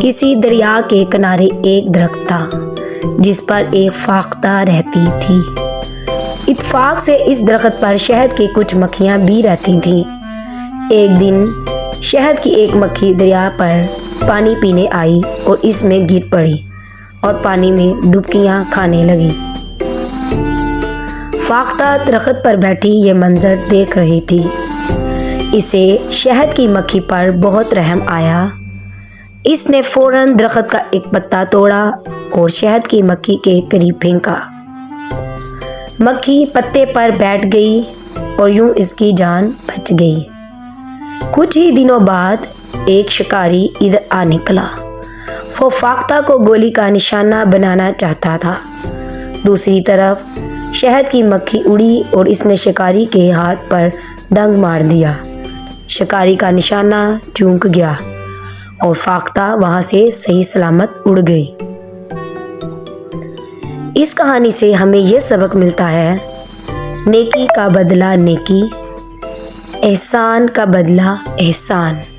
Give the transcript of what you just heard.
کسی دریا کے کنارے ایک درخت تھا جس پر ایک فاختہ رہتی تھی۔ اتفاق سے اس درخت پر شہد کی کچھ مکھیاں بھی رہتی تھیں۔ ایک دن شہد کی ایک مکھی دریا پر پانی پینے آئی اور اس میں گر پڑی اور پانی میں ڈبکیاں کھانے لگی۔ فاختہ درخت پر بیٹھی یہ منظر دیکھ رہی تھی۔ اسے شہد کی مکھی پر بہت رحم آیا۔ اس نے فوراً درخت کا ایک پتا توڑا اور شہد کی مکھی کے قریب پھینکا۔ مکھی پتے پر بیٹھ گئی اور یوں اس کی جان بچ گئی۔ کچھ ہی دنوں بعد ایک شکاری ادھر آ نکلا۔ وہ فاختہ کو گولی کا نشانہ بنانا چاہتا تھا۔ دوسری طرف شہد کی مکھی اڑی اور اس نے شکاری کے ہاتھ پر ڈنگ مار دیا۔ شکاری کا نشانہ چونک گیا اور فاختہ وہاں سے صحیح سلامت اڑ گئی۔ اس کہانی سے ہمیں یہ سبق ملتا ہے، نیکی کا بدلہ نیکی، احسان کا بدلہ احسان۔